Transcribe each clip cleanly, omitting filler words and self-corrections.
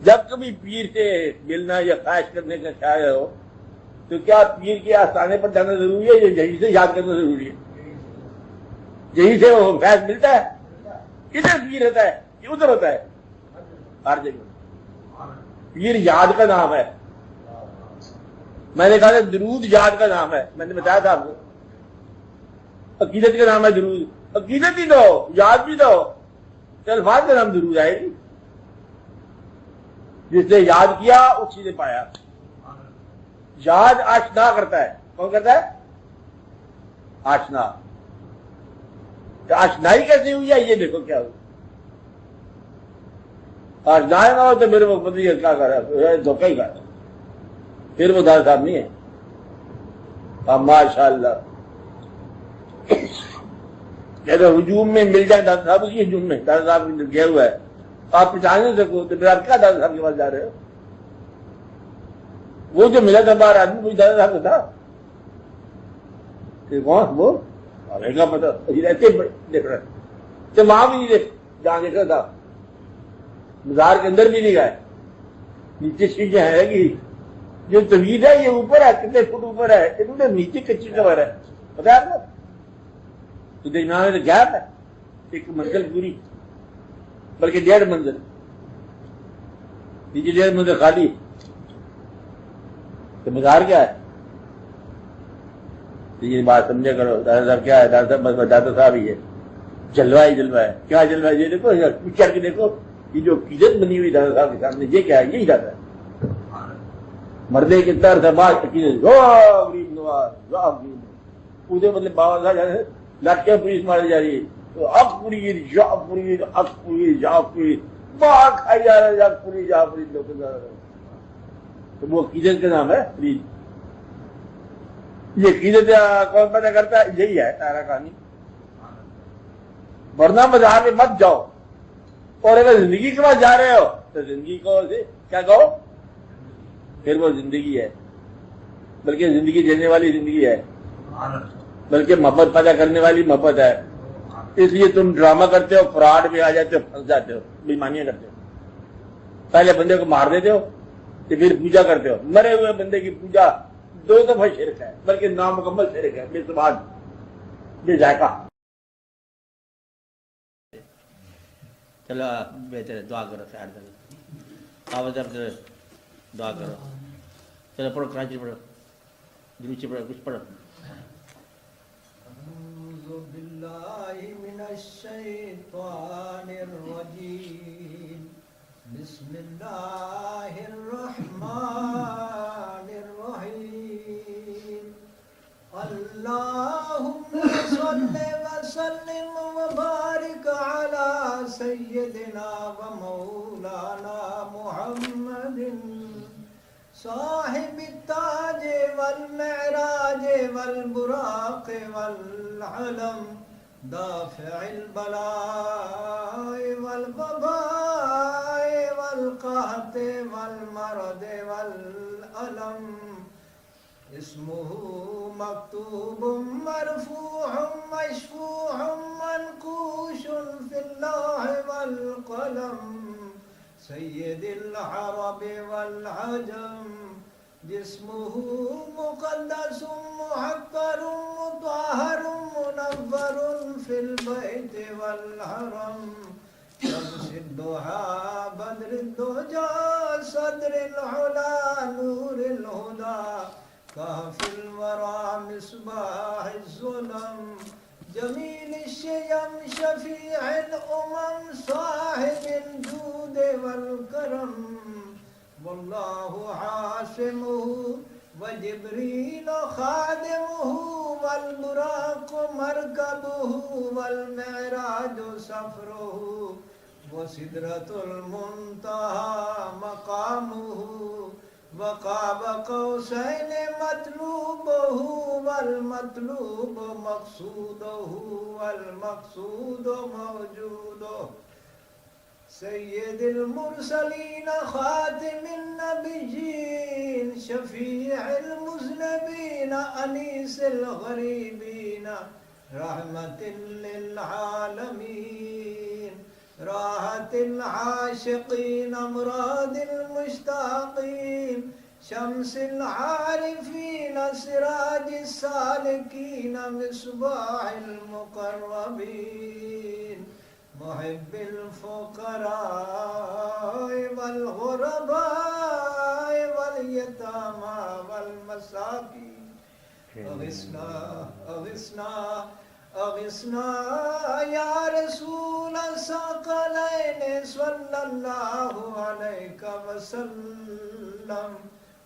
जब कभी पीर से मिलना या ख्वाहिश करने का ख्याल हो तो क्या पीर के आस्थाने पर जाना जरूरी है या यहीं से याद करना जरूरी है? यहीं से वो फैज मिलता है? किधर पीर होता है? ये उधर होता है हर जगह। पीर याद का नाम है। मैंने कहा था दरूद याद का नाम है, मैंने बताया था आपको। अकीदत का नाम है दरूद। अकीदत ही दो, याद भी दो, तो अल्फाज का नाम दरूद आएगी। जिसने याद किया उसी ने पाया। याद आशना करता है। कौन करता है? आशना। तो आशनाई कैसे हुई है ये देखो क्या हुआ। आशनाई ना हो तो मेरे को पता क्या कर रहा है, धोखा ही कर रहा है। फिर वो दादा साहब नहीं है। अब माशाअल्लाह कहते हुजूम में मिल जाए दादा साहब, उसी हुजूम में दादा साहब गया हुआ है, आप पहचान नहीं सको तो फिर आप क्या दादा साहब के पास जा रहे हो? वो जो मिला था बाहर आदमी वही दादा साहब का था। कौन वो आएगा पता रहते देख रहे तो वहां भी नहीं देख, जहां देखा था बाजार के अंदर भी नहीं गए। नीचे चीजें है कि जो तवीज है ये ऊपर है, कितने फुट ऊपर है, इतने नीचे कच्ची कवर है, पता है आपको? तो देखना में तो गैप है, एक मंजिल पूरी, बल्कि 1.5 मंजिल, नीचे 1.5 मंजिल खाली। तो बाजार क्या है? तो ये बात समझा करो। दादा साहब क्या है? दादा साहब बस दादा साहब ही है। जलवा ही जलवा है। क्या जलवा है? ये देखो, पिक्चर के देखो, ये जो कीजत बनी हुई दादा साहब के सामने, ये क्या है? यही दादा है। मर्दे के तर दबाज पूरे मतलब बाबा साहब लाठियां पुलिस मारी जा रही है, तो अकपुरी जापुरी अकपुरी जापुरी बाहर खाई जा रहा है, जापुरी जापुरी लोग। तो वो कीजत का नाम है फ्रीज। ये कीजत कौन पैदा करता है? यही है तारा कहानी। वरना बाजार में मत जाओ, और अगर जिंदगी के पास जा रहे हो तो जिंदगी को क्या कहो? फिर वो जिंदगी है, बल्कि जिंदगी देने वाली जिंदगी है, बल्कि मोहब्बत पैदा करने वाली मोहब्बत है। इसलिए तुम ड्रामा करते हो, फ्रॉड में आ जाते हो, फंस जाते हो, बेईमानियां करते हो। पहले बंदे को मार देते हो, तो फिर पूजा करते हो। मरे हुए बंदे की पूजा 2 दफा शिरक है, बल्कि नामुकम्मल शिरक है, बेसवाद बेजायका। चलो बेहतर है, दुआ करो सैर करो, आवाज दुआ करो। चलो पढ़ो, कराची पढ़ो, जुलूसी पढ़ो, कुछ पढ़ो। बिस्मिल्लाहिर्रहमानिर्रहीम। अल्लाहुम्मा सल्लि व सल्लिम व बारिक अला सय्यदिना व मौलाना मुहम्मदिन साहिब ताज वल मेराज वल बुराक वल अलम दाफिल बलाए वल वबाए वल कहत वल मरद वल अलम इस्मुहु मक्तूबुम मरफूउम मशफूउम मनकूशुन फिल लौह वल कलम सय्यदिल अरब वल अजम जिस्मुहु मुक़द्दसुम मुहक्करुम मुतहहरुम मुनव्वरुन फिल बैत वल हरम शम्सिद्दुहा बद्रिद्दुजा सद्रिल उला नूरिल हुदा कहफिल वरा मिस्बाहिज़्ज़ुलम जमील शयम शफीअल उमम साहिबिल जूद वल करम वल्लाहु आसिमुहु व जिब्रील खादिमुहु वल बुराक मरकबुहु वल मेराज सफरुहु व सिदरतुल मुंतहा मकामुहु व क़ाब क़ौसैन मतलूबुहु वल मतलूब मक़सूदुहु वल मक़सूद मौजूदुहु सय्यिदिल मुरसलीन ख़ातिमिन नबिय्यीन शफ़ीइल मुज़नबीन अनीसिल गरीबीन रहमतिल लिल आलमीन راحة العاشقين أمراض المشتاقين شمس العارفين سراج السالكين مصباح المقربين محب الفقراء والغرباء واليتامى والمساكين أغثنا أغثنا أغثنا يا رسول الثقلين صلى الله عليك وسلم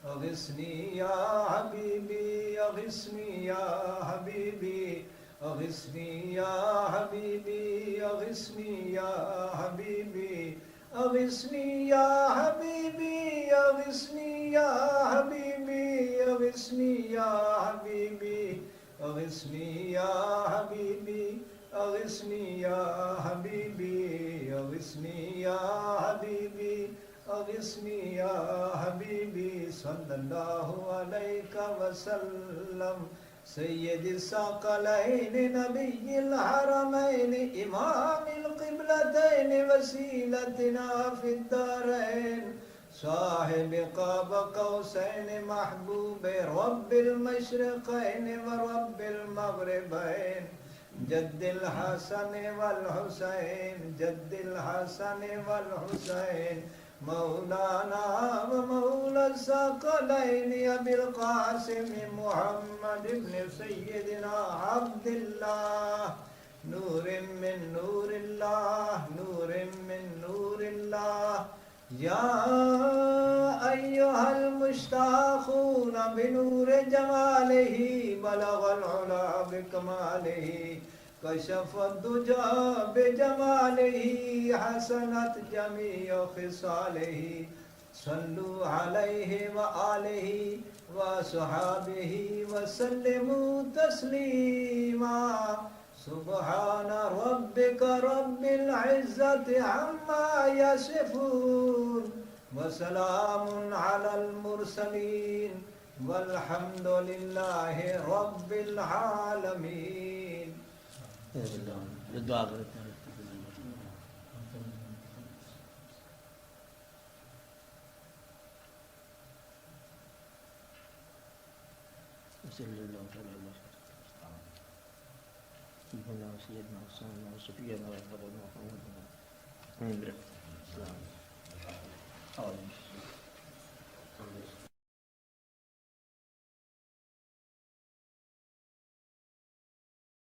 أغثني يا حبيبي أغثني يا حبيبي أغثني يا حبيبي أغثني يا حبيبي أغثني يا حبيبي أغثني يا حبيبي أغثني يا حبيبي أغثني يا حبيبي أغثني يا حبيبي أغثني يا حبيبي أغثني يا حبيبي صلى الله عليك وسلم سيد الثقلين نبي الحرمين إمام القبلتين وسيلتنا في الدارين صاحب قاب قوسين محبوب رب المشرقين ورب المغربين جد الحسن والحسين جد الحسن والحسين مولانا ومولى الثقلين أبي القاسم محمد بن سيدنا عبد الله نور من نور الله نور من نور الله يا أيها المشتاقون بنور جماله بلغ العلا بكماله كشف الدجى بجماله حسنت جميع خصاله صلوا عليه وآله وصحابه وسلموا تسليما سبحان ربك رب العزة عما يصفون وسلام على المرسلين والحمد لله رب العالمين दुआ करते हैं सल्लल्लाहु